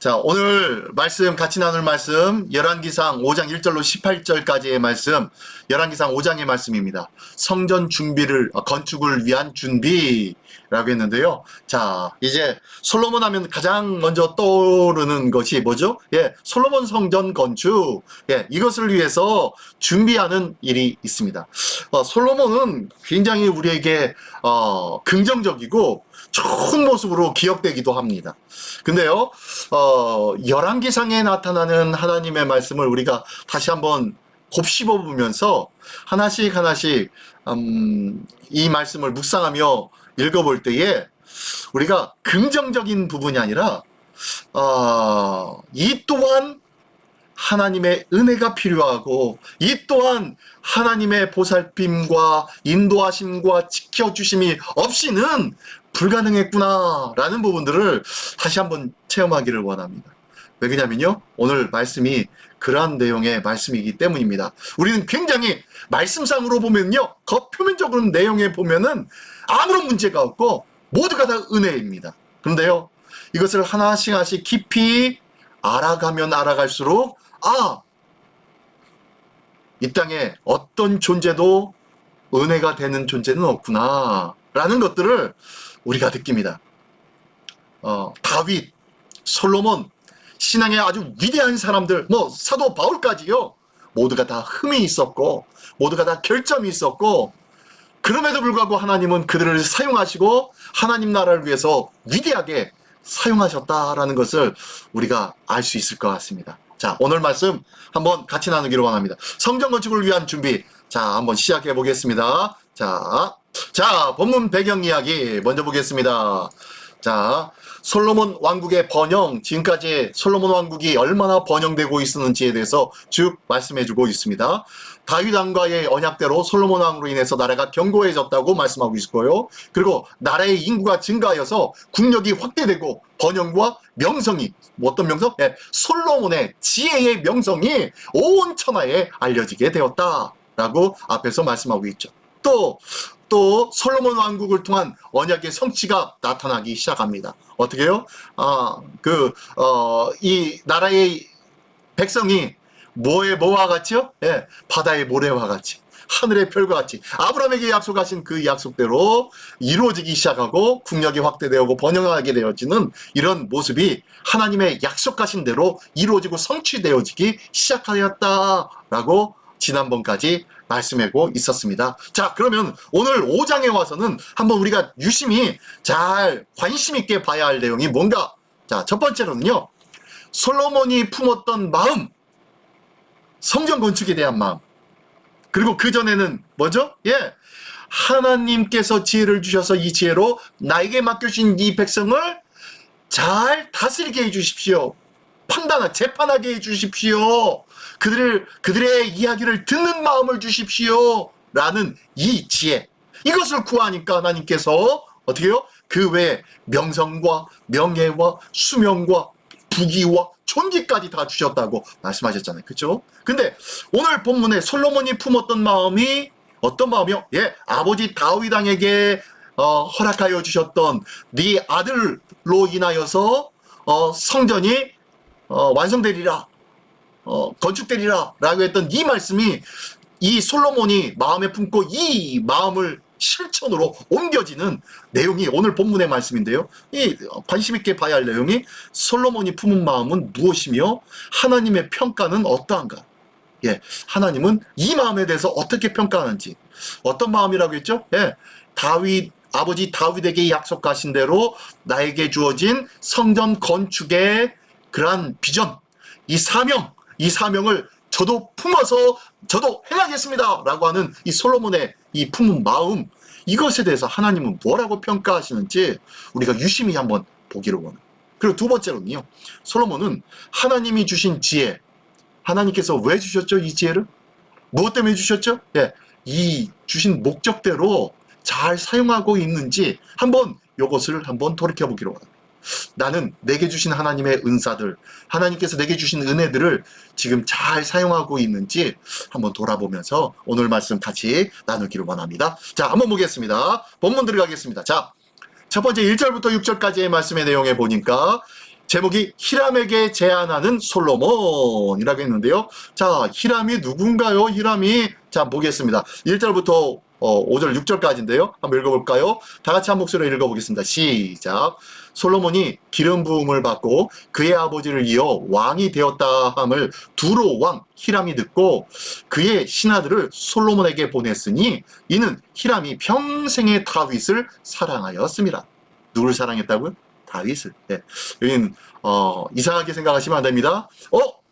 자, 오늘 말씀, 같이 나눌 말씀, 열왕기상 5장 1절로 18절까지의 말씀, 열왕기상 5장의 말씀입니다. 성전 준비를, 건축을 위한 준비라고 했는데요. 자, 이제 솔로몬 하면 가장 먼저 떠오르는 것이 뭐죠? 예, 솔로몬 성전 건축. 예, 이것을 위해서 준비하는 일이 있습니다. 솔로몬은 굉장히 우리에게, 긍정적이고 좋은 모습으로 기억되기도 합니다. 근데요, 열왕기상에 나타나는 하나님의 말씀을 우리가 다시 한번 곱씹어 보면서 하나씩 이 말씀을 묵상하며 읽어볼 때에 우리가 긍정적인 부분이 아니라 이 또한 하나님의 은혜가 필요하고 이 또한 하나님의 보살핌과 인도하심과 지켜주심이 없이는 불가능했구나 라는 부분들을 다시 한번 체험하기를 원합니다. 왜 그러냐면요, 오늘 말씀이 그러한 내용의 말씀이기 때문입니다. 우리는 굉장히 말씀상으로 보면요, 겉표면적으로 내용에 보면은 아무런 문제가 없고 모두가 다 은혜입니다. 그런데요, 이것을 하나씩 깊이 알아가면 알아갈수록 이 땅에 어떤 존재도 은혜가 되는 존재는 없구나 라는 것들을 우리가 느낍니다. 다윗, 솔로몬, 신앙의 아주 위대한 사람들, 사도 바울까지요, 모두가 다 흠이 있었고 모두가 다 결점이 있었고, 그럼에도 불구하고 하나님은 그들을 사용하시고 하나님 나라를 위해서 위대하게 사용하셨다라는 것을 우리가 알 수 있을 것 같습니다. 자, 오늘 말씀 한번 같이 나누기를 원합니다. 성전 건축을 위한 준비. 자, 한번 시작해 보겠습니다. 자, 본문 배경 이야기 먼저 보겠습니다. 자, 솔로몬 왕국의 번영, 지금까지 솔로몬 왕국이 얼마나 번영되고 있었는지에 대해서 쭉 말씀해주고 있습니다. 다윗 왕과의 언약대로 솔로몬 왕으로 인해서 나라가 견고해졌다고 말씀하고 있고요. 그리고 나라의 인구가 증가하여서 국력이 확대되고 번영과 명성이, 어떤 명성? 네, 솔로몬의 지혜의 명성이 온 천하에 알려지게 되었다라고 앞에서 말씀하고 있죠. 또 솔로몬 왕국을 통한 언약의 성취가 나타나기 시작합니다. 어떻게 해요? 이 나라의 백성이 뭐와 같이요? 예, 바다의 모래와 같이, 하늘의 별과 같이 아브라함에게 약속하신 그 약속대로 이루어지기 시작하고 국력이 확대되고 번영하게 되어지는 이런 모습이 하나님의 약속하신 대로 이루어지고 성취되어지기 시작하였다라고 지난번까지 말씀하고 있었습니다. 자, 그러면 오늘 5장에 와서는 한번 우리가 유심히 잘 관심 있게 봐야 할 내용이 뭔가? 자, 첫 번째로는요, 솔로몬이 품었던 마음, 성전 건축에 대한 마음. 그리고 그 전에는 뭐죠? 예, 하나님께서 지혜를 주셔서 이 지혜로 나에게 맡겨주신 이 백성을 잘 다스리게 해주십시오. 재판하게 해주십시오. 그들의 이야기를 듣는 마음을 주십시오. 라는 이 지혜. 이것을 구하니까 하나님께서 어떻게 해요? 그 외에 명성과 명예와 수명과 부귀와 존귀까지 다 주셨다고 말씀하셨잖아요. 그렇죠? 근데 오늘 본문에 솔로몬이 품었던 마음이 어떤 마음이요? 예, 아버지 다윗 왕에게 허락하여 주셨던 네 아들로 인하여서 성전이 완성되리라, 건축되리라 라고 했던 이 말씀이, 이 솔로몬이 마음에 품고 이 마음을 실천으로 옮겨지는 내용이 오늘 본문의 말씀인데요. 이 관심 있게 봐야 할 내용이 솔로몬이 품은 마음은 무엇이며 하나님의 평가는 어떠한가? 예, 하나님은 이 마음에 대해서 어떻게 평가하는지. 어떤 마음이라고 했죠? 예, 아버지 다윗에게 약속하신 대로 나에게 주어진 성전 건축의 그러한 비전, 이 사명을 저도 품어서 저도 행하겠습니다 라고 하는 이 솔로몬의 이 품은 마음, 이것에 대해서 하나님은 뭐라고 평가하시는지 우리가 유심히 한번 보기를 원합니다. 그리고 두 번째로는요, 솔로몬은 하나님이 주신 지혜, 하나님께서 왜 주셨죠? 이 지혜를? 무엇 때문에 주셨죠? 예, 이 주신 목적대로 잘 사용하고 있는지 이것을 한번 돌이켜보기를 원합니다. 나는 내게 주신 하나님의 은사들, 하나님께서 내게 주신 은혜들을 지금 잘 사용하고 있는지 한번 돌아보면서 오늘 말씀 같이 나누기를 원합니다. 자, 한번 보겠습니다. 본문 들어가겠습니다. 자, 첫 번째 1절부터 6절까지의 말씀의 내용에 보니까 제목이 히람에게 제안하는 솔로몬이라고 했는데요. 자, 히람이 누군가요? 히람이, 자, 보겠습니다. 1절부터 5절, 6절까지인데요. 한번 읽어볼까요? 다 같이 한 목소리로 읽어보겠습니다. 시작. 솔로몬이 기름 부음을 받고 그의 아버지를 이어 왕이 되었다 함을 두로 왕 히람이 듣고 그의 신하들을 솔로몬에게 보냈으니 이는 히람이 평생의 다윗을 사랑하였습니다. 누구를 사랑했다고요? 다윗을. 네. 여기는 이상하게 생각하시면 안 됩니다.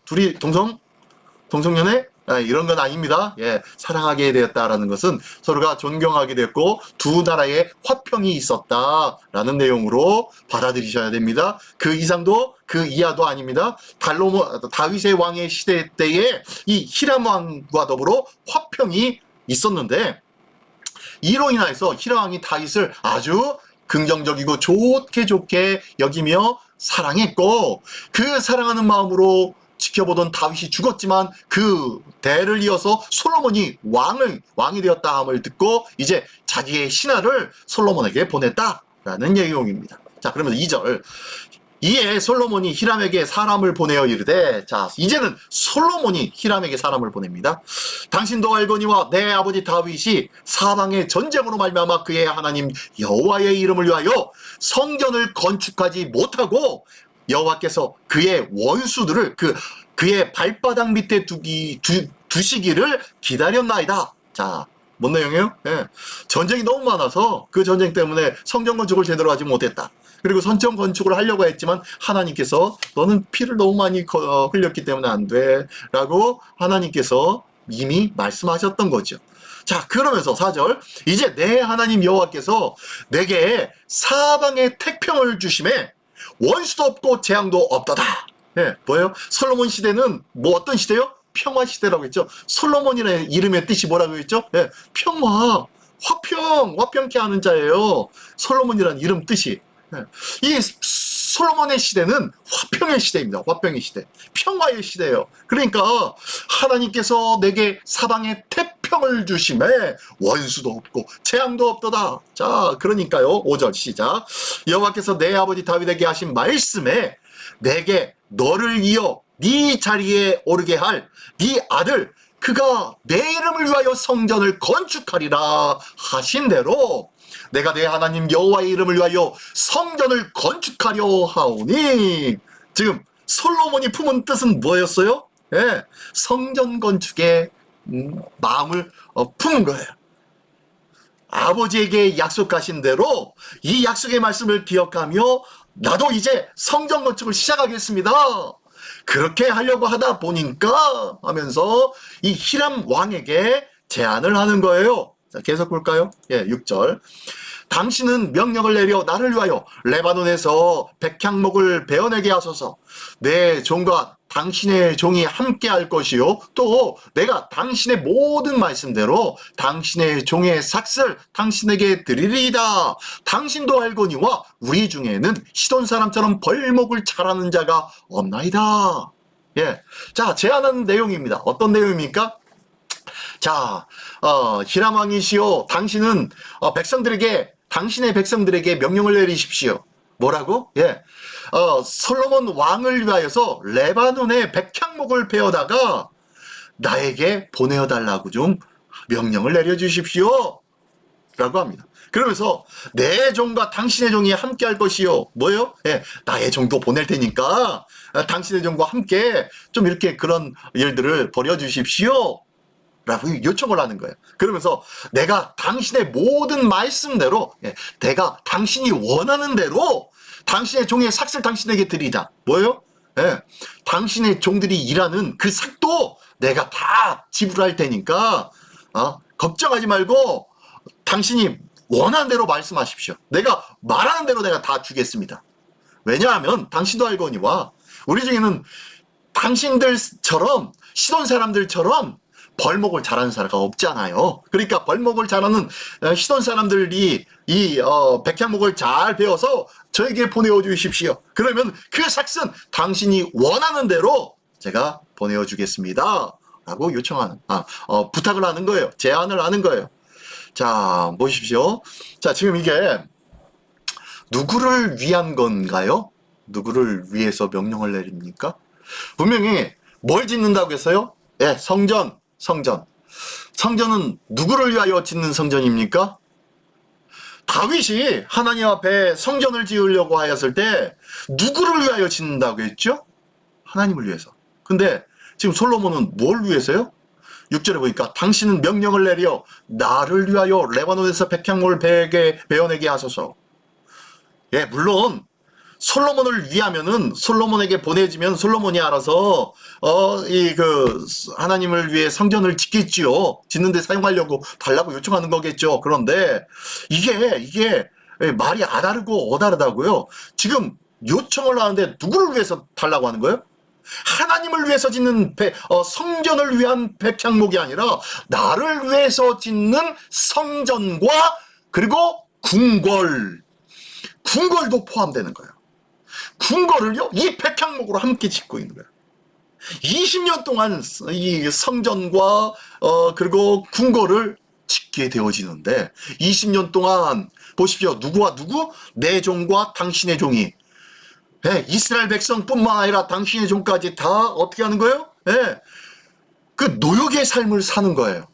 둘이 동성연애? 이런 건 아닙니다. 예, 사랑하게 되었다라는 것은 서로가 존경하게 됐고 두 나라의 화평이 있었다라는 내용으로 받아들이셔야 됩니다. 그 이상도 그 이하도 아닙니다. 다윗의 왕의 시대 때에 이 히람 왕과 더불어 화평이 있었는데 이로 인해서 히람 왕이 다윗을 아주 긍정적이고 좋게 여기며 사랑했고 그 사랑하는 마음으로 지켜보던 다윗이 죽었지만 그 대를 이어서 솔로몬이 왕이 되었다 함을 듣고 이제 자기의 신하를 솔로몬에게 보냈다라는 내용입니다. 자, 그러면 2절. 이에 솔로몬이 히람에게 사람을 보내어 이르되, 자, 이제는 솔로몬이 히람에게 사람을 보냅니다. 당신도 알거니와 내 아버지 다윗이 사방의 전쟁으로 말미암아 그의 하나님 여호와의 이름을 위하여 성전을 건축하지 못하고 여호와께서 그의 원수들을 그의 발바닥 밑에 두시기를 기다렸나이다. 자, 뭔 내용이에요? 예. 전쟁이 너무 많아서 그 전쟁 때문에 성전 건축을 제대로 하지 못했다. 그리고 성전 건축을 하려고 했지만 하나님께서 너는 피를 너무 많이 흘렸기 때문에 안 돼. 라고 하나님께서 이미 말씀하셨던 거죠. 자, 그러면서 4절. 이제 내 하나님 여호와께서 내게 사방의 태평을 주심에 원수도 없고 재앙도 없도다. 예, 뭐예요? 솔로몬 시대는 뭐 어떤 시대요? 평화 시대라고 했죠. 솔로몬이라는 이름의 뜻이 뭐라고 했죠? 예, 평화, 화평케 하는 자예요. 솔로몬이라는 이름 뜻이. 예, 이 솔로몬의 시대는 화평의 시대입니다. 화평의 시대, 평화의 시대예요. 그러니까 하나님께서 내게 사방에 태평을 주심에 원수도 없고 재앙도 없도다. 자, 그러니까요. 5절 시작. 여호와께서 내 아버지 다윗에게 하신 말씀에 내게 너를 이어 네 자리에 오르게 할 네 아들 그가 내 이름을 위하여 성전을 건축하리라 하신 대로 내가 내 하나님 여호와의 이름을 위하여 성전을 건축하려 하오니. 지금 솔로몬이 품은 뜻은 뭐였어요? 예, 성전 건축에 마음을 품은 거예요. 아버지에게 약속하신 대로 이 약속의 말씀을 기억하며 나도 이제 성전 건축을 시작하겠습니다. 그렇게 하려고 하다 보니까 하면서 이 히람 왕에게 제안을 하는 거예요. 자, 계속 볼까요? 예, 6절. 당신은 명령을 내려 나를 위하여 레바논에서 백향목을 베어내게 하소서. 내 종과 당신의 종이 함께 할 것이요. 또 내가 당신의 모든 말씀대로 당신의 종의 삭슬 당신에게 드리리이다. 당신도 알거니와 우리 중에는 시돈 사람처럼 벌목을 잘하는 자가 없나이다. 예, 자, 제안하는 내용입니다. 어떤 내용입니까? 자, 히람 왕이시여, 당신은 당신의 백성들에게 명령을 내리십시오. 뭐라고? 예, 솔로몬 왕을 위하여서 레바논의 백향목을 베어다가 나에게 보내어 달라고 좀 명령을 내려주십시오. 라고 합니다. 그러면서 내 종과 당신의 종이 함께 할 것이요. 뭐예요? 예, 나의 종도 보낼 테니까 당신의 종과 함께 좀 이렇게 그런 일들을 벌여주십시오. 라고 요청을 하는 거예요. 그러면서 내가 당신의 모든 말씀대로, 예, 내가 당신이 원하는 대로 당신의 종의 삭슬 당신에게 드리자. 뭐예요? 예, 당신의 종들이 일하는 그 삭도 내가 다 지불할 테니까 걱정하지 말고 당신이 원하는 대로 말씀하십시오. 내가 말하는 대로 내가 다 주겠습니다. 왜냐하면 당신도 알거니와 우리 중에는 당신들처럼 시돈 사람들처럼 벌목을 잘하는 사람이 없잖아요. 그러니까 벌목을 잘하는 시돈 사람들이 이 백향목을 잘 배워서 저에게 보내어 주십시오. 그러면 그 삭슨 당신이 원하는 대로 제가 보내어 주겠습니다. 라고 요청하는, 부탁을 하는 거예요. 제안을 하는 거예요. 자, 보십시오. 자, 지금 이게 누구를 위한 건가요? 누구를 위해서 명령을 내립니까? 분명히 뭘 짓는다고 했어요? 예, 성전. 성전은 누구를 위하여 짓는 성전입니까? 다윗이 하나님 앞에 성전을 지으려고 하였을 때 누구를 위하여 짓는다고 했죠? 하나님을 위해서. 근데 지금 솔로몬은 뭘 위해서요? 6절에 보니까 당신은 명령을 내려 나를 위하여 레바논에서 백향목을 베어내게 하소서. 예, 물론 솔로몬을 위하면은 솔로몬에게 보내지면 솔로몬이 알아서 하나님을 위해 성전을 짓겠지요. 짓는데 사용하려고 달라고 요청하는 거겠죠. 그런데 이게 말이 아다르고 어다르다고요. 지금 요청을 하는데 누구를 위해서 달라고 하는 거예요? 하나님을 위해서 짓는 성전을 위한 백향목이 아니라 나를 위해서 짓는 성전과 그리고 궁궐도 포함되는 거예요. 궁궐을요, 이 백향목으로 함께 짓고 있는 거예요. 20년 동안 이 성전과 그리고 궁궐을 짓게 되어지는데 20년 동안 보십시오. 누구와 누구? 내 종과 당신의 종이, 예, 이스라엘 백성뿐만 아니라 당신의 종까지 다 어떻게 하는 거예요? 예, 그 노역의 삶을 사는 거예요.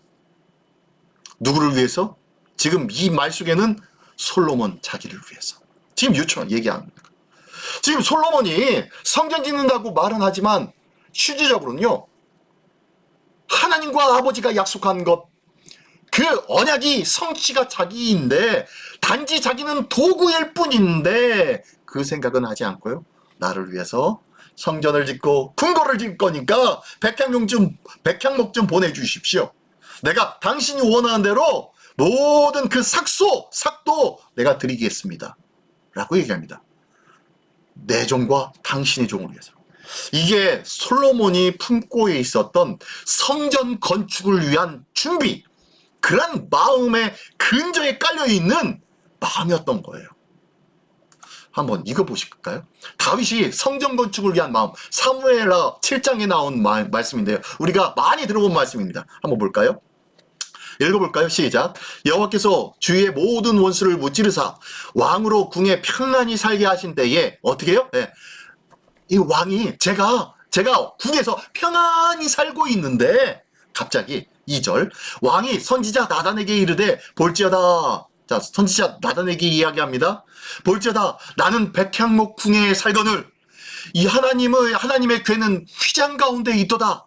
누구를 위해서? 지금 이 말 속에는 솔로몬 자기를 위해서 지금 얘기합니다. 지금 솔로몬이 성전 짓는다고 말은 하지만 실질적으로는요, 하나님과 아버지가 약속한 것, 그 언약이 성취가 자기인데 단지 자기는 도구일 뿐인데 그 생각은 하지 않고요, 나를 위해서 성전을 짓고 궁궐을 짓 거니까 백향목 좀 보내주십시오. 내가 당신이 원하는 대로 모든 그 삭도 내가 드리겠습니다 라고 얘기합니다. 내 종과 당신의 종을 위해서. 이게 솔로몬이 품고 있었던 성전 건축을 위한 준비, 그런 마음의 근저에 깔려있는 마음이었던 거예요. 한번 이거 보실까요? 다윗이 성전 건축을 위한 마음, 사무엘하 7장에 나온 말씀인데요. 우리가 많이 들어본 말씀입니다. 한번 볼까요? 읽어볼까요? 시작. 여호와께서 주의 모든 원수를 무찌르사 왕으로 궁에 평안히 살게 하신 때에 어떻게 해요? 네. 이 왕이 제가 궁에서 평안히 살고 있는데 갑자기 2절 왕이 선지자 나단에게 이르되 볼지어다. 자, 선지자 나단에게 이야기합니다. 볼지어다 나는 백향목 궁에 살거늘 이 하나님의 괴는 휘장 가운데 있도다.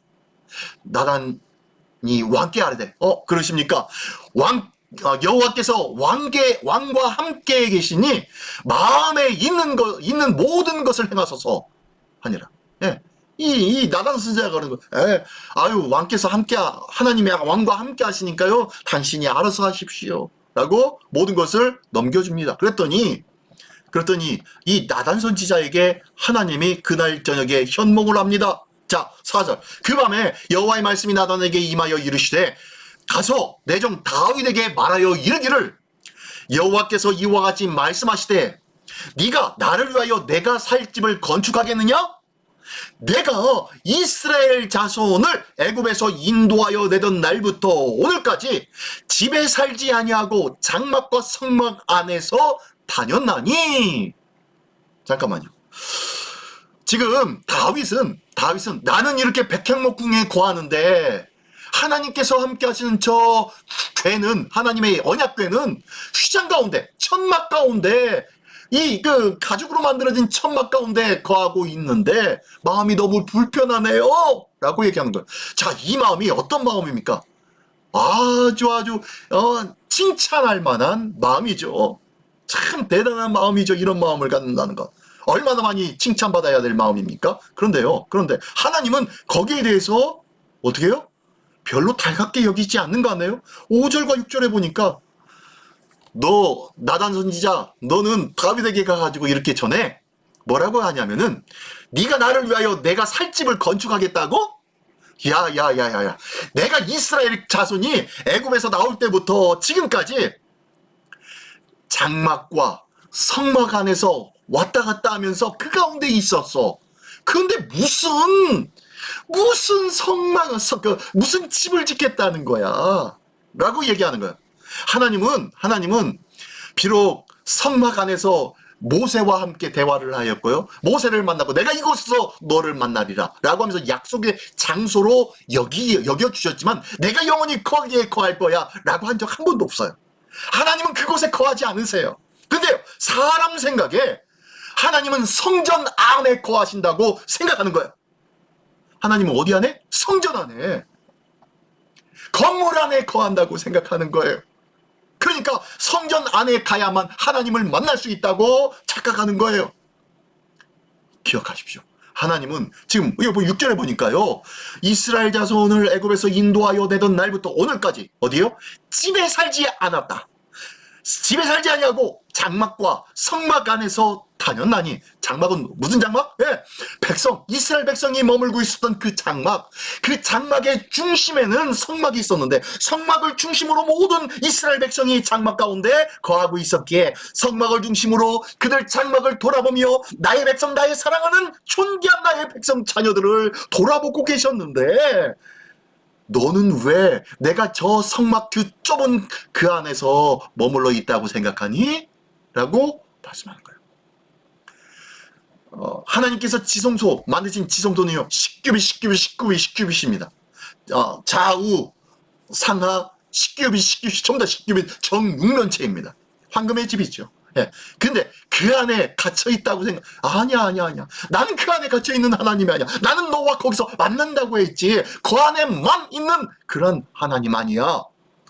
나단이 왕께 아뢰되 그러십니까? 여호와께서 왕과 함께 계시니 마음에 있는 모든 것을 행하소서 하니라. 예. 이 나단 선지자가 그러는 거예요. 왕께서 하나님의 왕과 함께 하시니까요, 당신이 알아서 하십시오 라고 모든 것을 넘겨줍니다. 그랬더니 이 나단 선지자에게 하나님이 그날 저녁에 현몽을 합니다. 자, 4절. 그 밤에 여호와의 말씀이 나단에게 임하여 이르시되 가서 내 종 다윗에게 말하여 이르기를 여호와께서 이와 같이 말씀하시되 네가 나를 위하여 내가 살 집을 건축하겠느냐? 내가 이스라엘 자손을 애굽에서 인도하여 내던 날부터 오늘까지 집에 살지 아니하고 장막과 성막 안에서 다녔나니. 잠깐만요. 지금 다윗은 나는 이렇게 백향목 궁에 거하는데 하나님께서 함께 하시는 저 괴는, 하나님의 언약괴는 휘장 가운데, 천막 가운데, 가죽으로 만들어진 천막 가운데 거하고 있는데 마음이 너무 불편하네요 라고 얘기하는 거예요. 자, 이 마음이 어떤 마음입니까? 아주 칭찬할 만한 마음이죠. 참 대단한 마음이죠. 이런 마음을 갖는다는 것. 얼마나 많이 칭찬받아야 될 마음입니까? 그런데 하나님은 거기에 대해서 어떻게 해요? 별로 달갑게 여기지 않는 거 아니에요? 5절과 6절에 보니까 너 나단 선지자, 너는 다윗에게 가가지고 이렇게 전해. 뭐라고 하냐면은 네가 나를 위하여 내가 살 집을 건축하겠다고? 야야야야야, 내가 이스라엘 자손이 애굽에서 나올 때부터 지금까지 장막과 성막 안에서 왔다 갔다 하면서 그 가운데 있었어. 그런데 무슨 성막, 무슨 집을 짓겠다는 거야 라고 얘기하는 거야. 하나님은 비록 성막 안에서 모세와 함께 대화를 하였고요. 모세를 만나고 내가 이곳에서 너를 만나리라 라고 하면서 약속의 장소로 여겨주셨지만 내가 영원히 거기에 거할 거야 라고 한 적 한 번도 없어요. 하나님은 그곳에 거하지 않으세요. 근데 사람 생각에 하나님은 성전 안에 거하신다고 생각하는 거예요. 하나님은 어디 안에? 성전 안에. 건물 안에 거한다고 생각하는 거예요. 그러니까 성전 안에 가야만 하나님을 만날 수 있다고 착각하는 거예요. 기억하십시오. 하나님은 지금 6절에 보니까요. 이스라엘 자손을 애굽에서 인도하여 내던 날부터 오늘까지 어디요? 집에 살지 않았다. 집에 살지 아니하고 장막과 성막 안에서 다녔나니. 장막은 무슨 장막? 예, 이스라엘 백성이 머물고 있었던 그 장막의 중심에는 성막이 있었는데 성막을 중심으로 모든 이스라엘 백성이 장막 가운데 거하고 있었기에 성막을 중심으로 그들 장막을 돌아보며 나의 백성, 나의 사랑하는 존귀한 나의 백성 자녀들을 돌아보고 계셨는데 너는 왜 내가 저 성막 그 좁은 그 안에서 머물러 있다고 생각하니? 라고 말씀하는 거예요. 하나님께서 지성소 만드신 지성소는요 10규빗입니다. 좌우 상하 10규빗 전부 다 10규빗 정육면체입니다. 황금의 집이죠. 예. 근데 그 안에 갇혀 있다고 아니야. 나는 그 안에 갇혀 있는 하나님이 아니야. 나는 너와 거기서 만난다고 했지. 그 안에만 있는 그런 하나님 아니야.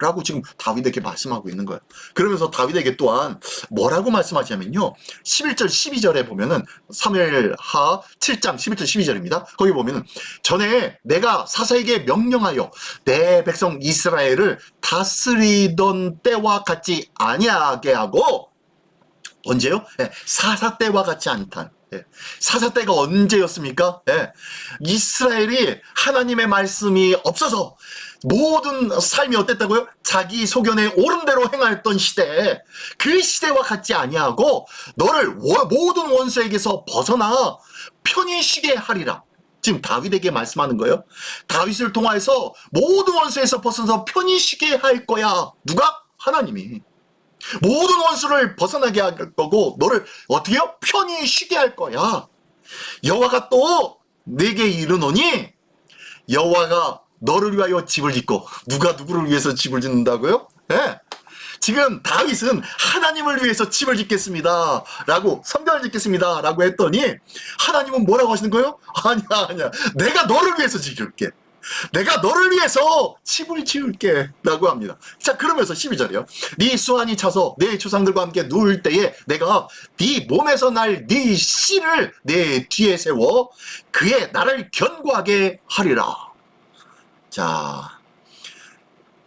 라고 지금 다윗에게 말씀하고 있는 거예요. 그러면서 다윗에게 또한 뭐라고 말씀하시냐면요. 11절 12절에 보면은 사무엘하 7장 11절 12절입니다. 거기 보면은 전에 내가 사사에게 명령하여 내 백성 이스라엘을 다스리던 때와 같지 아니하게 하고 언제요? 네, 사사 때와 같지 않다. 네. 사사 때가 언제였습니까? 네. 이스라엘이 하나님의 말씀이 없어서 모든 삶이 어땠다고요? 자기 소견에 옳은 대로 행하였던 시대, 그 시대와 같지 아니하고 너를 모든 원수에게서 벗어나 편히 쉬게 하리라. 지금 다윗에게 말씀하는 거예요. 다윗을 통하여서 모든 원수에서 벗어나서 편히 쉬게 할 거야. 누가? 하나님이. 모든 원수를 벗어나게 할 거고 너를 어떻게 해요? 편히 쉬게 할 거야. 여호와가 또 내게 이르노니 여호와가 너를 위하여 집을 짓고. 누가 누구를 위해서 집을 짓는다고요? 네. 지금 다윗은 하나님을 위해서 집을 짓겠습니다 라고 성전을 짓겠습니다 라고 했더니 하나님은 뭐라고 하시는 거예요? 아니야 내가 너를 위해서 지을게. 내가 너를 위해서 집을 지을게 라고 합니다. 자, 그러면서 12절이요. 네 수완이 차서 내 조상들과 함께 누울 때에 내가 네 몸에서 날 네 씨를 내 뒤에 세워 그의 나를 견고하게 하리라. 자,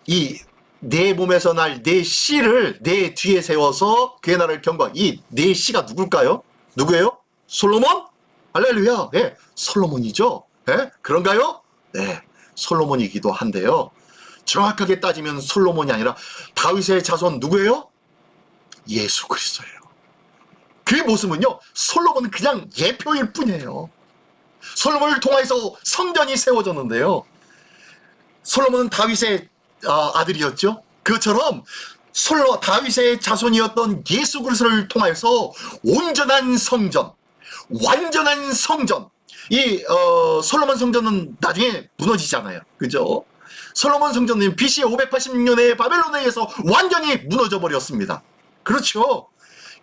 이 내 몸에서 날 내 씨를 내 뒤에 세워서 그의 나를 견고하게. 이 내 씨가 누굴까요? 누구예요? 솔로몬? 할렐루야. 네, 솔로몬이죠. 네, 그런가요? 네, 솔로몬이기도 한데요. 정확하게 따지면 솔로몬이 아니라 다윗의 자손 누구예요? 예수 그리스도예요. 그 모습은요, 솔로몬은 그냥 예표일 뿐이에요. 솔로몬을 통해서 성전이 세워졌는데요. 솔로몬은 다윗의 아들이었죠. 그것처럼 다윗의 자손이었던 예수 그리스도를 통해서 온전한 성전, 완전한 성전. 이 솔로몬 성전은 나중에 무너지잖아요. 그죠? 솔로몬 성전은 BC 586년에 바벨론에 의해서 완전히 무너져 버렸습니다. 그렇죠?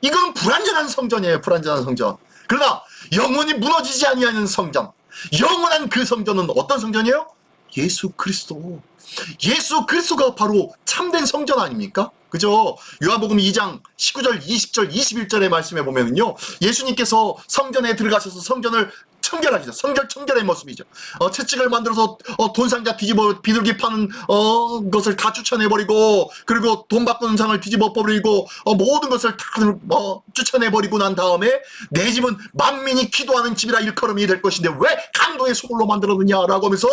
이건 불완전한 성전이에요. 불완전한 성전. 그러나 영원히 무너지지 아니하는 성전, 영원한 그 성전은 어떤 성전이에요? 예수 그리스도. 예수 그리스도가 바로 참된 성전 아닙니까? 그죠? 요한복음 2장 19절, 20절, 21절의 말씀에 보면은요, 예수님께서 성전에 들어가셔서 성전을 청결하시죠. 청결의 모습이죠. 채찍을 만들어서 돈상자 뒤집어 비둘기 파는 것을 다 쫓아내버리고, 그리고 돈 바꾸는 상을 뒤집어 버리고, 모든 것을 다 쫓아내버리고 난 다음에 내 집은 만민이 기도하는 집이라 일컬음이 될 것인데 왜 강도의 소굴로 만들었느냐라고 하면서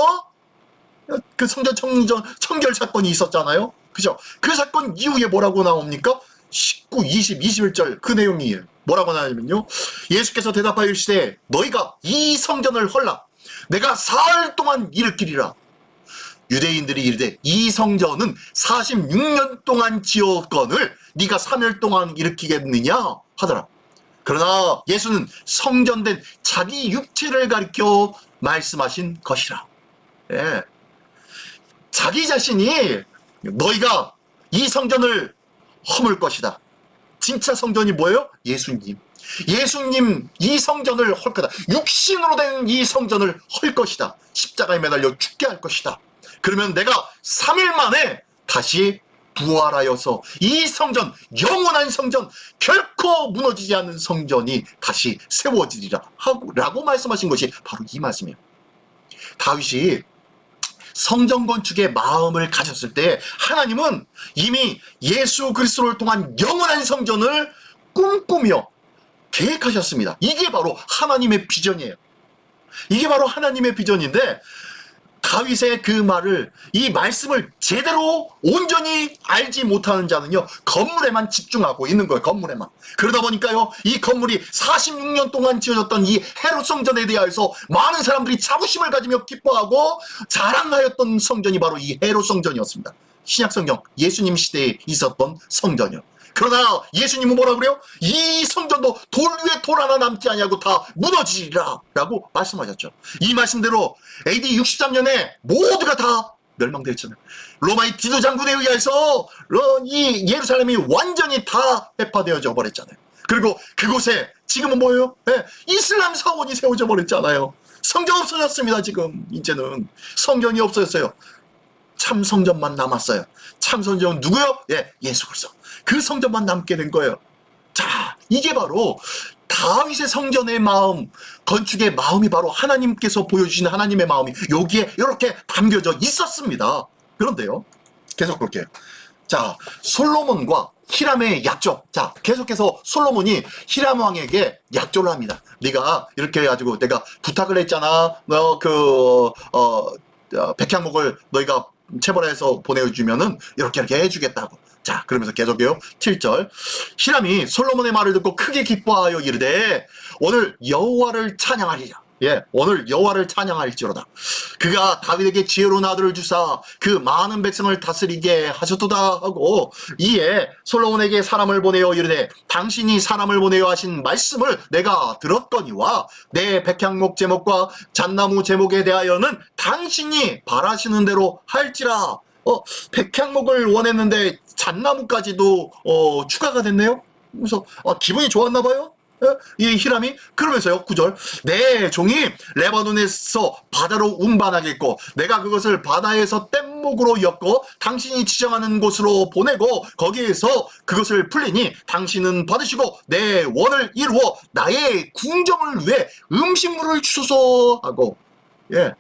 그 성전 청결 사건이 있었잖아요. 그죠? 그 사건 이후에 뭐라고 나옵니까? 19, 20, 21절 그 내용이 뭐라고 나오냐면요. 예수께서 대답하여 이르시되 너희가 이 성전을 헐라. 내가 사흘 동안 일으키리라. 유대인들이 이르되 이 성전은 46년 동안 지었건을 네가 3일 동안 일으키겠느냐 하더라. 그러나 예수는 성전된 자기 육체를 가리켜 말씀하신 것이라. 예. 자기 자신이 너희가 이 성전을 허물 것이다. 진짜 성전이 뭐예요? 예수님. 예수님 이 성전을 헐 거다. 육신으로 된 이 성전을 헐 것이다. 십자가에 매달려 죽게 할 것이다. 그러면 내가 3일 만에 다시 부활하여서 이 성전, 영원한 성전, 결코 무너지지 않는 성전이 다시 세워지리라 라고 말씀하신 것이 바로 이 말씀이에요. 다윗이 성전 건축의 마음을 가졌을 때 하나님은 이미 예수 그리스도를 통한 영원한 성전을 꿈꾸며 계획하셨습니다. 이게 바로 하나님의 비전이에요. 이게 바로 하나님의 비전인데 다윗의 그 말을, 이 말씀을 제대로 온전히 알지 못하는 자는요, 건물에만 집중하고 있는 거예요. 건물에만. 그러다 보니까요, 이 건물이 46년 동안 지어졌던 이 헤롯 성전에 대하여서 많은 사람들이 자부심을 가지며 기뻐하고 자랑하였던 성전이 바로 이 헤롯 성전이었습니다. 신약 성경 예수님 시대에 있었던 성전이요. 그러나 예수님은 뭐라 그래요? 이 성전도 돌 위에 돌 하나 남지 아니하고 다 무너지리라 라고 말씀하셨죠. 이 말씀대로 AD 63년에 모두가 다 멸망되었잖아요. 로마의 디도 장군에 의해서 이 예루살렘이 완전히 다 해파되어져 버렸잖아요. 그리고 그곳에 지금은 뭐예요? 네, 이슬람 사원이 세워져 버렸잖아요. 성전 없어졌습니다. 지금 이제는 성전이 없어졌어요. 참 성전만 남았어요. 참 성전은 누구요? 예, 예수 그리스도. 그 성전만 남게 된 거예요. 자, 이게 바로 다윗의 성전의 마음, 건축의 마음이 바로 하나님께서 보여주신 하나님의 마음이 여기에 이렇게 담겨져 있었습니다. 그런데요, 계속 볼게요. 자, 솔로몬과 히람의 약조. 자, 계속해서 솔로몬이 히람 왕에게 약조를 합니다. 네가 이렇게 해가지고 내가 부탁을 했잖아. 백향목을 너희가 체벌해서 보내주면은 이렇게 해주겠다고. 자, 그러면서 계속해요. 7절. 히람이 솔로몬의 말을 듣고 크게 기뻐하여 이르되 오늘 여호와를 찬양하리라. 예, 오늘 여호와를 찬양할지로다. 그가 다윗에게 지혜로운 아들을 주사 그 많은 백성을 다스리게 하셨도다 하고, 이에 솔로몬에게 사람을 보내어 이르되 당신이 사람을 보내어 하신 말씀을 내가 들었거니와 내 백향목 제목과 잣나무 제목에 대하여는 당신이 바라시는 대로 할지라. 백향목을 원했는데 잣나무까지도 추가가 됐네요. 그래서 기분이 좋았나 봐요. 이 히람이. 그러면서요, 9절. 내 종이 레바논에서 바다로 운반하겠고 내가 그것을 바다에서 뗏목으로 엮고 당신이 지정하는 곳으로 보내고 거기에서 그것을 풀리니 당신은 받으시고 내 원을 이루어 나의 궁정을 위해 음식물을 주소서 하고. 예,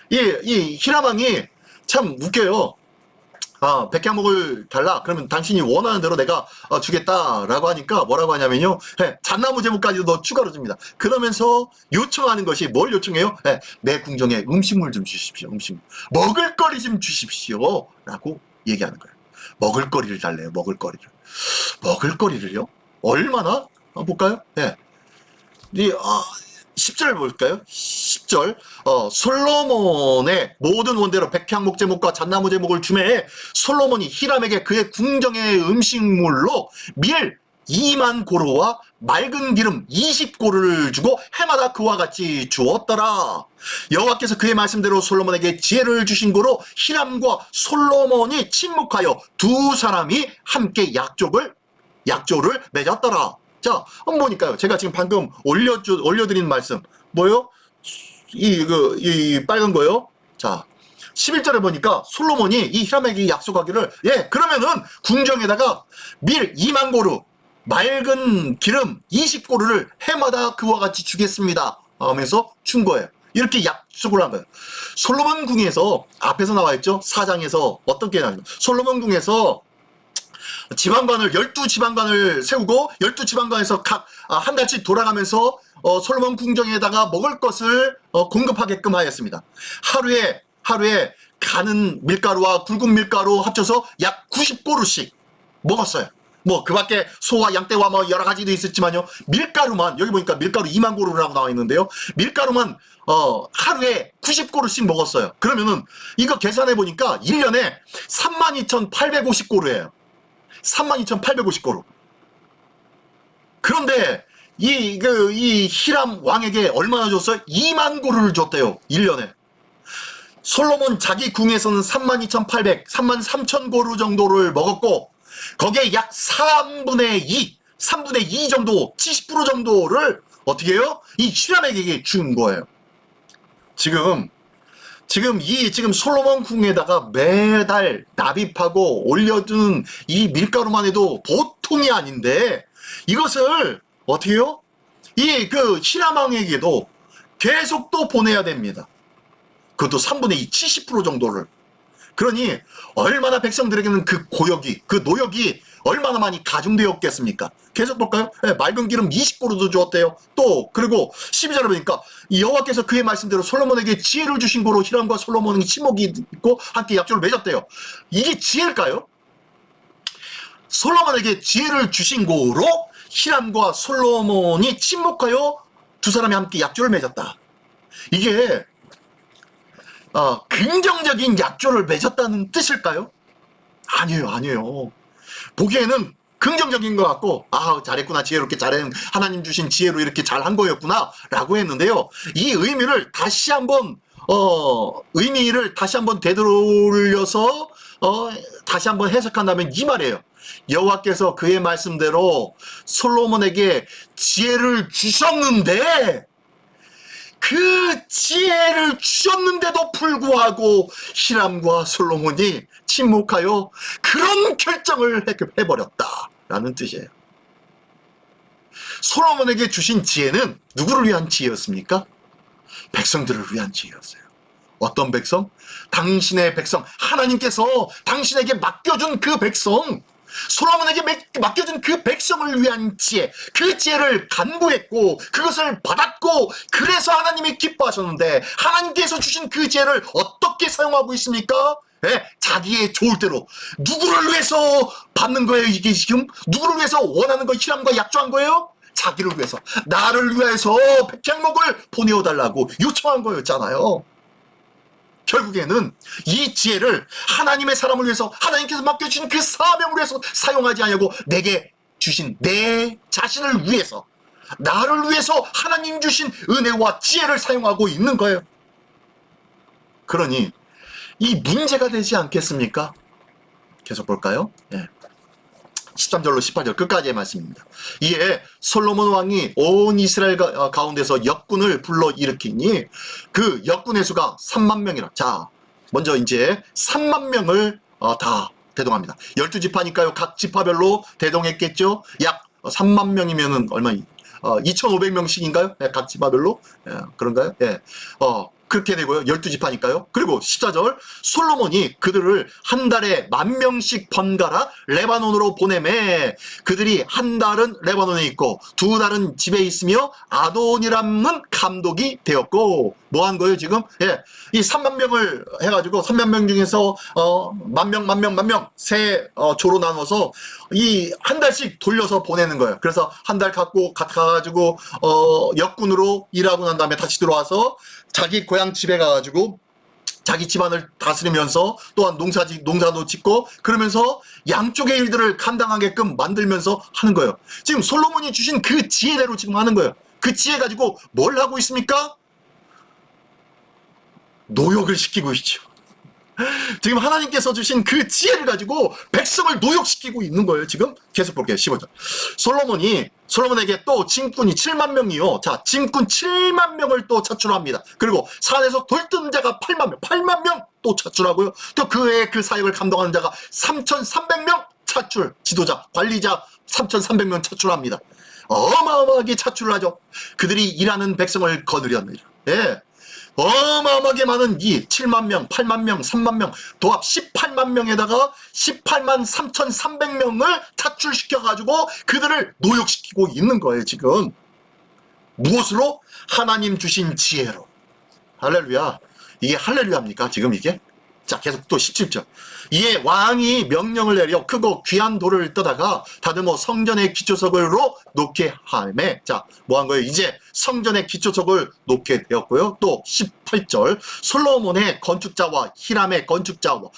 이 히람 왕이 참 웃겨요. 백향목을 달라. 그러면 당신이 원하는 대로 내가 주겠다라고 하니까 뭐라고 하냐면요. 잣나무 제목까지도 더 추가로 줍니다. 그러면서 요청하는 것이 뭘 요청해요? 내 궁정에 음식물 좀 주십시오. 음식물. 먹을거리 좀 주십시오. 라고 얘기하는 거예요. 먹을거리를 달래요. 먹을거리를. 먹을거리를요? 얼마나? 볼까요? 10절 볼까요? 10절. 솔로몬의 모든 원대로 백향목 제목과 잣나무 제목을 주매 솔로몬이 히람에게 그의 궁정의 음식물로 밀 2만 고루와 맑은 기름 20고루를 주고 해마다 그와 같이 주었더라. 여호와께서 그의 말씀대로 솔로몬에게 지혜를 주신 고로 히람과 솔로몬이 친목하여 두 사람이 함께 약조를 맺었더라. 자, 한번 보니까요. 제가 지금 방금 올려드린 말씀. 뭐요? 이 빨간 거요. 자, 11절에 보니까 솔로몬이 이 히람에게 약속하기를, 그러면은 궁정에다가 밀 2만 고루, 맑은 기름 20고루를 해마다 그와 같이 주겠습니다 하면서 준 거예요. 이렇게 약속을 한 거예요. 솔로몬 궁에서, 앞에서 나와 있죠? 4장에서 어떤 게 나와요? 솔로몬 궁에서 지방관을 12지방관을 세우고 12지방관에서 각 한 달씩 돌아가면서 솔로몬 궁정에다가 먹을 것을 공급하게끔 하였습니다. 하루에 가는 밀가루와 굵은 밀가루 합쳐서 약 90고루씩 먹었어요. 뭐 그 밖에 소와 양떼와 뭐 여러 가지도 있었지만요. 밀가루만, 여기 보니까 밀가루 2만 고루라고 나와 있는데요. 밀가루만 하루에 90고루씩 먹었어요. 그러면은 이거 계산해 보니까 1년에 32,850고루예요. 32,850고루. 그런데 이 히람 왕에게 얼마나 줬어요? 2만 고루를 줬대요. 1년에. 솔로몬 자기 궁에서는 32,800, 33,000고루 정도를 먹었고, 거기에 약 3분의 2 정도, 70% 정도를 어떻게 해요? 이 히람에게 준 거예요. 지금 솔로몬 궁에다가 매달 납입하고 올려주는 이 밀가루만 해도 보통이 아닌데, 이것을 어떻게 해요? 히람 왕에게도 계속 또 보내야 됩니다. 그것도 3분의 2, 70% 정도를. 그러니 얼마나 백성들에게는 그 고역이, 그 노역이 얼마나 많이 가중되었겠습니까? 계속 볼까요? 네, 맑은 기름 20고루도 주었대요. 또 그리고 12절에 보니까 여호와께서 그의 말씀대로 솔로몬에게 지혜를 주신 고로 히람과 솔로몬이 친목이 있고 함께 약조를 맺었대요. 이게 지혜일까요? 솔로몬에게 지혜를 주신 고로 히람과 솔로몬이 친목하여 두 사람이 함께 약조를 맺었다. 이게 긍정적인 약조를 맺었다는 뜻일까요? 아니에요. 보기에는 긍정적인 것 같고, 잘했구나, 지혜롭게 잘한, 하나님 주신 지혜로 이렇게 잘한 거였구나, 라고 했는데요. 이 의미를 다시 한번 되돌려서, 다시 한번 해석한다면 이 말이에요. 여호와께서 그의 말씀대로 솔로몬에게 지혜를 주셨는데, 그 지혜를 주셨는데도 불구하고 히람과 솔로몬이 침묵하여 그런 결정을 해버렸다라는 뜻이에요. 솔로몬에게 주신 지혜는 누구를 위한 지혜였습니까? 백성들을 위한 지혜였어요. 어떤 백성? 당신의 백성, 하나님께서 당신에게 맡겨준 그 백성, 솔로몬에게 맡겨준 그 백성을 위한 지혜, 그 지혜를 간구했고 그것을 받았고 그래서 하나님이 기뻐하셨는데, 하나님께서 주신 그 지혜를 어떻게 사용하고 있습니까? 자기의 좋을 대로. 누구를 위해서 받는 거예요? 이게 지금 누구를 위해서 원하는 거, 히람과 약조한 거예요? 자기를 위해서, 나를 위해서 백향목을 보내어달라고 요청한 거였잖아요. 결국에는 이 지혜를 하나님의 사람을 위해서, 하나님께서 맡겨주신 그 사명을 위해서 사용하지 않냐고, 내게 주신 내 자신을 위해서, 나를 위해서 하나님 주신 은혜와 지혜를 사용하고 있는 거예요. 그러니 이 문제가 되지 않겠습니까? 계속 볼까요? 13절로 18절 끝까지의 말씀입니다. 이에 솔로몬 왕이 온 이스라엘 가운데서 역군을 불러 일으키니 그 역군의 수가 3만 명이라. 자, 먼저 이제 3만 명을 다 대동합니다. 12지파니까요. 각 지파별로 대동했겠죠. 약 3만 명이면은 얼마? 2,500명씩인가요? 각 지파별로? 그런가요? 그렇게 되고요. 12지파니까요. 그리고 14절, 솔로몬이 그들을 한 달에 10,000명씩 번갈아 레바논으로 보내매 그들이 한 달은 레바논에 있고 두 달은 집에 있으며 아도니람은 감독이 되었고. 뭐 한 거예요 지금? 이 3만 명을 해가지고 3만 명 중에서 10,000명 세 조로 나눠서 이 한 달씩 돌려서 보내는 거예요. 그래서 한 달 가가지고 역군으로 일하고 난 다음에 다시 들어와서 자기 고향 집에 가가지고 자기 집안을 다스리면서 또한 농사도 짓고 그러면서 양쪽의 일들을 감당하게끔 만들면서 하는 거예요. 지금 솔로몬이 주신 그 지혜대로 지금 하는 거예요. 그 지혜 가지고 뭘 하고 있습니까? 노역을 시키고 있죠. 지금 하나님께서 주신 그 지혜를 가지고 백성을 노역시키고 있는 거예요. 지금 계속 볼게요. 15절. 솔로몬에게 또 짐꾼이 7만 명이요. 자, 짐꾼 7만 명을 또 차출합니다. 그리고 산에서 돌뜬 자가 8만 명 또 차출하고요. 또 그 외에 그 사역을 감당하는 자가 3,300명 차출, 지도자, 관리자 3,300명 차출합니다. 어마어마하게 차출을 하죠. 그들이 일하는 백성을 거느렸느니라. 어마어마하게 많은 이 7만 명, 8만 명, 3만 명, 도합 18만 명에다가 18만 3,300명을 차출시켜가지고 그들을 노역시키고 있는 거예요, 지금. 무엇으로? 하나님 주신 지혜로. 할렐루야. 이게 할렐루야입니까, 지금 이게? 자, 계속 또 17절. 이에 왕이 명령을 내려 크고 귀한 돌을 떠다가 다듬어 성전의 기초석으로 놓게 하매. 자, 뭐 한 거예요? 이제 성전의 기초석을 놓게 되었고요. 또 18절. 솔로몬의 건축자와 히람의 건축자와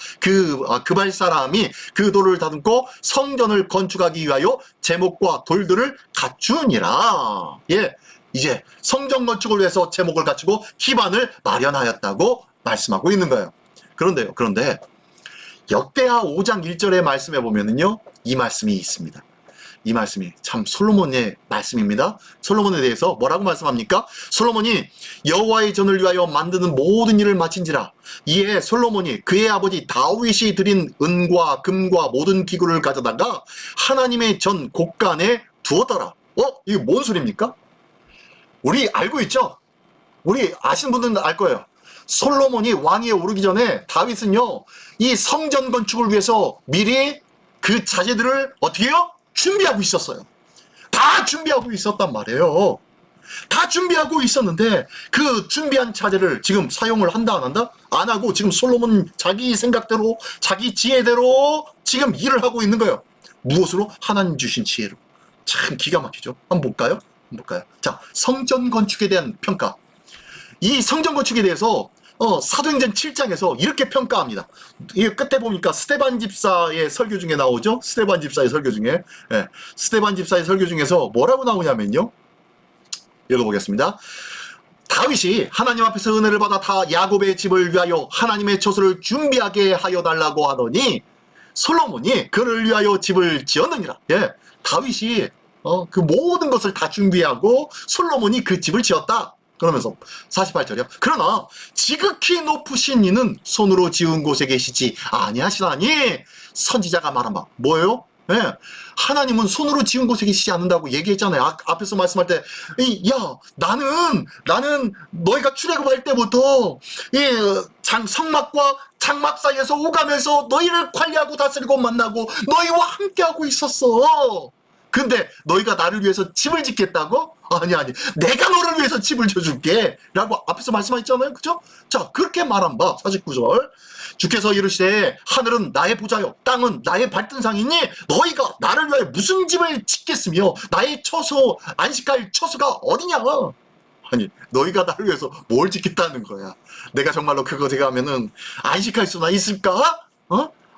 그발 사람이 그 돌을 다듬고 성전을 건축하기 위하여 제목과 돌들을 갖추니라. 예. 이제 성전 건축을 위해서 제목을 갖추고 기반을 마련하였다고 말씀하고 있는 거예요. 그런데 역대하 5장 1절의 말씀에 보면은요, 이 말씀이 있습니다. 이 말씀이 참 솔로몬의 말씀입니다. 솔로몬에 대해서 뭐라고 말씀합니까? 솔로몬이 여호와의 전을 위하여 만드는 모든 일을 마친지라. 이에 솔로몬이 그의 아버지 다윗이 드린 은과 금과 모든 기구를 가져다가 하나님의 전 곳간에 두었더라. 이게 뭔 소리입니까? 우리 알고 있죠? 우리 아시는 분들은 알 거예요. 솔로몬이 왕위에 오르기 전에 다윗은요, 이 성전 건축을 위해서 미리 그 자재들을 어떻게 해요? 준비하고 있었어요. 다 준비하고 있었단 말이에요. 다 준비하고 있었는데 그 준비한 자재를 지금 사용을 한다 안 한다? 안 하고 지금 솔로몬 자기 생각대로 자기 지혜대로 지금 일을 하고 있는 거예요. 무엇으로? 하나님 주신 지혜로. 참 기가 막히죠. 한번 볼까요? 자, 성전 건축에 대한 평가. 이 성전 건축에 대해서 사도행전 7장에서 이렇게 평가합니다. 이 끝에 보니까 스데반 집사의 설교 중에 나오죠. 스데반 집사의 설교 중에, 스데반 집사의 설교 중에서 뭐라고 나오냐면요, 읽어보겠습니다. 다윗이 하나님 앞에서 은혜를 받아 다 야곱의 집을 위하여 하나님의 처소를 준비하게 하여 달라고 하더니 솔로몬이 그를 위하여 집을 지었느니라. 예, 다윗이 그 모든 것을 다 준비하고 솔로몬이 그 집을 지었다. 그러면서 48절이요. 그러나 지극히 높으신 이는 손으로 지은 곳에 계시지 아니하시나니. 선지자가 말한 바 뭐예요? 예, 하나님은 손으로 지은 곳에 계시지 않는다고 얘기했잖아요. 앞에서 말씀할 때, 나는 너희가 출애굽할 때부터 성막과 장막 사이에서 오가면서 너희를 관리하고 다스리고 만나고 너희와 함께하고 있었어. 근데 너희가 나를 위해서 집을 짓겠다고? 아니 내가 너를 위해서 집을 져줄게 라고 앞에서 말씀하셨잖아요. 그죠? 자, 그렇게 말한 바 49절. 주께서 이르시되 하늘은 나의 보좌요 땅은 나의 발등상이니 너희가 나를 위하여 무슨 집을 짓겠으며 나의 처소 안식할 처소가 어디냐. 아니, 너희가 나를 위해서 뭘 짓겠다는 거야. 내가 정말로 그거 제가 하면은 안식할 수나 있을까?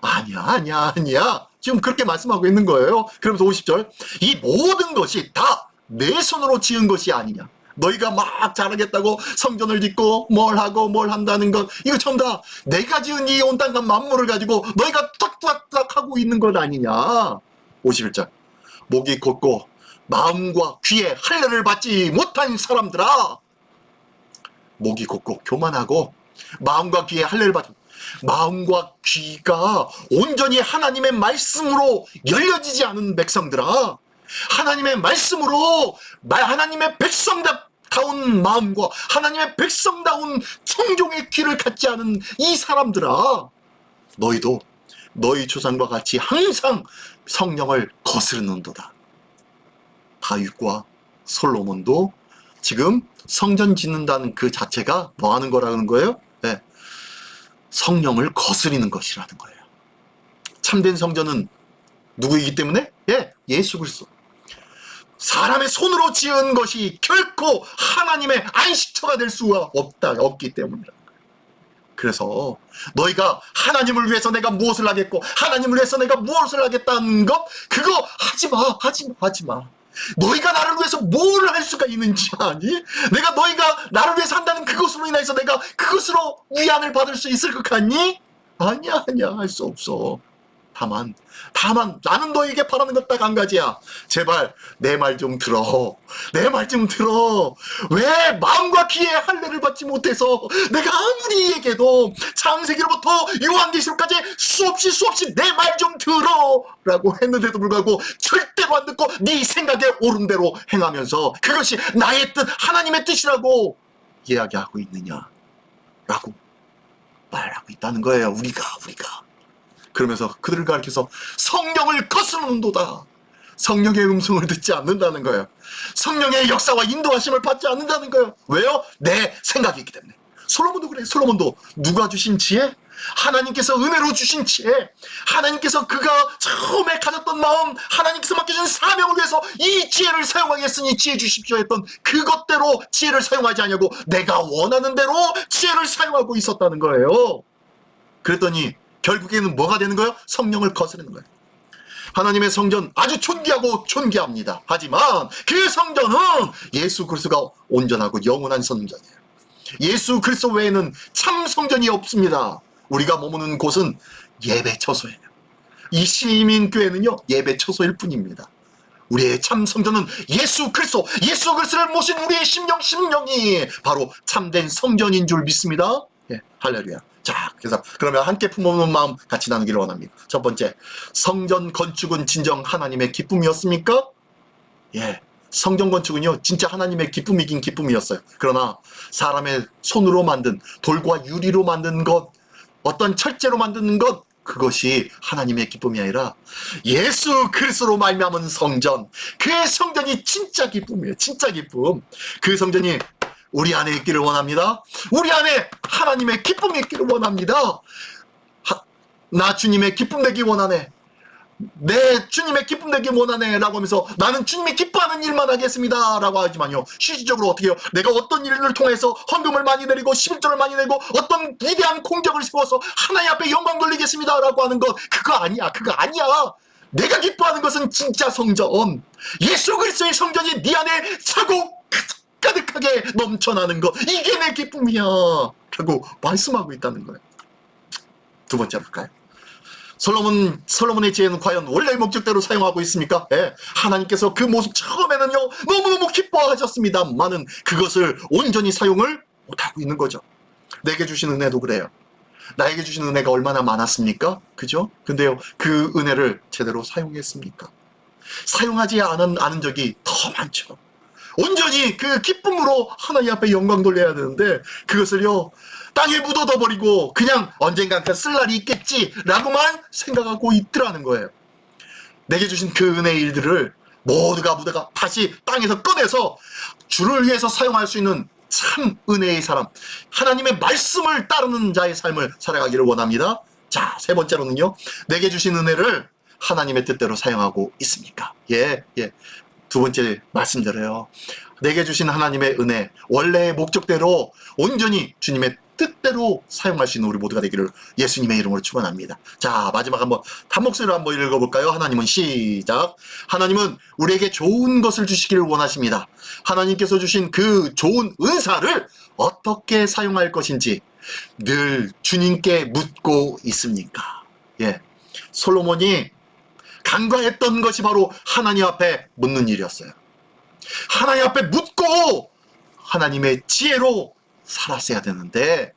아니야. 지금 그렇게 말씀하고 있는 거예요. 그러면서 50절. 이 모든 것이 다 내 손으로 지은 것이 아니냐. 너희가 막 잘하겠다고 성전을 짓고 뭘 하고 뭘 한다는 것, 이거 전부 다 내가 지은 이 온 땅과 만물을 가지고 너희가 탁탁탁 하고 있는 것 아니냐. 51절. 목이 곧고 마음과 귀에 할례를 받지 못한 사람들아. 목이 곧고 교만하고 마음과 귀에 할례를 받지, 마음과 귀가 온전히 하나님의 말씀으로 열려지지 않은 백성들아. 하나님의 말씀으로 하나님의 백성다운 마음과 하나님의 백성다운 청종의 귀를 갖지 않은 이 사람들아. 너희도 너희 조상과 같이 항상 성령을 거스르는도다. 다윗과 솔로몬도 지금 성전 짓는다는 그 자체가 뭐 하는 거라는 거예요? 네. 성령을 거스리는 것이라는 거예요. 참된 성전은 누구이기 때문에? 예, 예수 그리스도. 사람의 손으로 지은 것이 결코 하나님의 안식처가 될 수가 없기 때문이라는 거예요. 그래서 너희가 하나님을 위해서 내가 무엇을 하겠고 하나님을 위해서 내가 무엇을 하겠다는 것, 그거 하지 마. 너희가 나를 위해서 뭘 할 수가 있는지 아니? 너희가 나를 위해서 한다는 그것으로 인해서 내가 그것으로 위안을 받을 수 있을 것 같니? 아니야, 할 수 없어. 다만 나는 너에게 바라는 것 딱 한 가지야. 제발 내 말 좀 들어. 왜 마음과 귀에 할례를 받지 못해서 내가 아무리 얘기해도 창세기로부터 요한계시록까지 수없이 내 말 좀 들어 라고 했는데도 불구하고 절대로 안 듣고 네 생각에 옳은 대로 행하면서 그것이 나의 뜻, 하나님의 뜻이라고 이야기하고 있느냐 라고 말하고 있다는 거예요. 우리가 그러면서 그들을 가리켜서 성령을 거스르는도다. 성령의 음성을 듣지 않는다는 거예요. 성령의 역사와 인도하심을 받지 않는다는 거예요. 왜요? 내 생각이기 때문에. 솔로몬도 그래. 솔로몬도 누가 주신 지혜? 하나님께서 은혜로 주신 지혜, 하나님께서 그가 처음에 가졌던 마음, 하나님께서 맡겨준 사명을 위해서 이 지혜를 사용하겠으니 지혜 주십시오 했던 그것대로 지혜를 사용하지 않냐고, 내가 원하는 대로 지혜를 사용하고 있었다는 거예요. 그랬더니 결국에는 뭐가 되는 거예요? 성령을 거스르는 거예요. 하나님의 성전 아주 존귀하고 존귀합니다. 하지만 그 성전은 예수 그리스도가 온전하고 영원한 성전이에요. 예수 그리스도 외에는 참 성전이 없습니다. 우리가 머무는 곳은 예배 처소예요. 이 시민교회는요, 예배 처소일 뿐입니다. 우리의 참 성전은 예수 그리스도를 모신 우리의 심령이 바로 참된 성전인 줄 믿습니다. 예, 할렐루야. 자, 그래서 그러면 함께 품어놓은 마음 같이 나누기를 원합니다. 첫 번째, 성전 건축은 진정 하나님의 기쁨이었습니까? 예, 성전 건축은요 진짜 하나님의 기쁨이긴 기쁨이었어요. 그러나 사람의 손으로 만든, 돌과 유리로 만든 것, 어떤 철제로 만드는 것, 그것이 하나님의 기쁨이 아니라 예수 그리스도로 말미암은 성전, 그 성전이 진짜 기쁨이에요. 진짜 기쁨. 그 성전이 우리 안에 있기를 원합니다. 우리 안에 하나님의 기쁨이 있기를 원합니다. 나 주님의 기쁨 되기 원하네, 내 주님의 기쁨 되기 원하네 라고 하면서 나는 주님이 기뻐하는 일만 하겠습니다 라고 하지만요, 실질적으로 어떻게 해요? 내가 어떤 일을 통해서 헌금을 많이 내리고 11조를 많이 내고 어떤 위대한 공적을 세워서 하나님 앞에 영광 돌리겠습니다 라고 하는 것, 그거 아니야. 내가 기뻐하는 것은 진짜 성전, 예수 그리스도의 성전이 네 안에 차고 가득하게 넘쳐나는 것, 이게 내 기쁨이야 라고 말씀하고 있다는 거예요. 두 번째 볼까요? 솔로몬의 지혜는 과연 원래의 목적대로 사용하고 있습니까? 예, 하나님께서 그 모습 처음에는요 너무너무 기뻐하셨습니다만은 그것을 온전히 사용을 못하고 있는 거죠. 내게 주신 은혜도 그래요. 나에게 주신 은혜가 얼마나 많았습니까? 그죠? 근데요, 그 은혜를 제대로 사용했습니까? 사용하지 않은 적이 더 많죠. 온전히 그 기쁨으로 하나님 앞에 영광 돌려야 되는데 그것을요 땅에 묻어둬버리고 그냥 언젠가 쓸 날이 있겠지라고만 생각하고 있더라는 거예요. 내게 주신 그 은혜의 일들을 모두가 다시 땅에서 꺼내서 주를 위해서 사용할 수 있는 참 은혜의 사람, 하나님의 말씀을 따르는 자의 삶을 살아가기를 원합니다. 자, 세 번째로는요, 내게 주신 은혜를 하나님의 뜻대로 사용하고 있습니까? 예. 두 번째 말씀드려요. 내게 주신 하나님의 은혜, 원래의 목적대로 온전히 주님의 뜻대로 사용할 수 있는 우리 모두가 되기를 예수님의 이름으로 축원합니다. 자, 마지막 한번 한 목소리로 한번 읽어볼까요? 하나님은 시작. 하나님은 우리에게 좋은 것을 주시기를 원하십니다. 하나님께서 주신 그 좋은 은사를 어떻게 사용할 것인지 늘 주님께 묻고 있습니까? 예, 솔로몬이 간과했던 것이 바로 하나님 앞에 묻는 일이었어요. 하나님 앞에 묻고 하나님의 지혜로 살았어야 되는데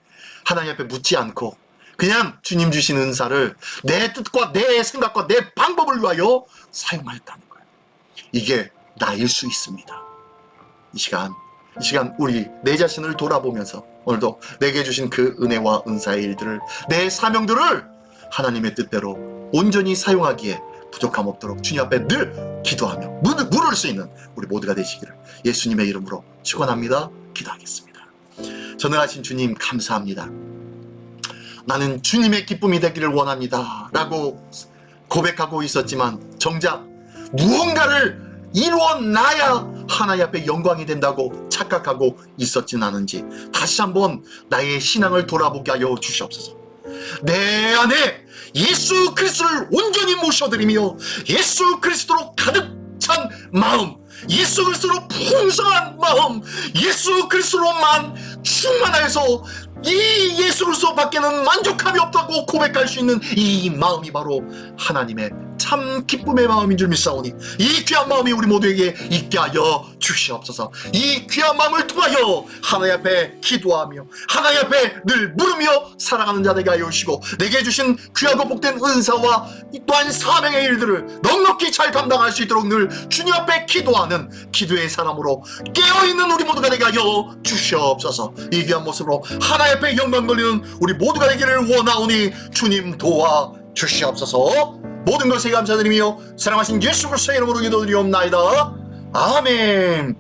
하나님 앞에 묻지 않고 그냥 주님 주신 은사를 내 뜻과 내 생각과 내 방법을 위하여 사용하였다는 거예요. 이게 나일 수 있습니다. 이 시간 우리 내 자신을 돌아보면서 오늘도 내게 주신 그 은혜와 은사의 일들을, 내 사명들을 하나님의 뜻대로 온전히 사용하기에 부족함 없도록 주님 앞에 늘 기도하며 물을 수 있는 우리 모두가 되시기를 예수님의 이름으로 축원합니다. 기도하겠습니다. 전능하신 주님, 감사합니다. 나는 주님의 기쁨이 되기를 원합니다 라고 고백하고 있었지만 정작 무언가를 이루어놔야 하나님 앞에 영광이 된다고 착각하고 있었진 않은지 다시 한번 나의 신앙을 돌아보게 하여 주시옵소서. 내 안에 예수 그리스도를 온전히 모셔드리며 예수 그리스도로 가득 찬 마음, 예수 그리스도로 풍성한 마음, 예수 그리스도로만 충만해서 이 예수 그리스도 밖에는 만족함이 없다고 고백할 수 있는 이 마음이 바로 하나님의 참 기쁨의 마음인 줄 믿사오니 이 귀한 마음이 우리 모두에게 있게 하여 주시옵소서. 이 귀한 마음을 통하여 하나님 앞에 기도하며 하나님 앞에 늘 물으며 살아가는 자 되게 하여 주시고 내게 주신 귀하고 복된 은사와 또한 사명의 일들을 넉넉히 잘 감당할 수 있도록 늘 주님 앞에 기도하는 기도의 사람으로 깨어있는 우리 모두가 되게 하여 주시옵소서. 이 귀한 모습으로 하나님 앞에 영광 돌리는 우리 모두가 되기를 원하오니 주님 도와 주시옵소서. 모든 것에 감사드리며 사랑하신 예수 그리스도의 이름으로 기도드리옵나이다. 아멘.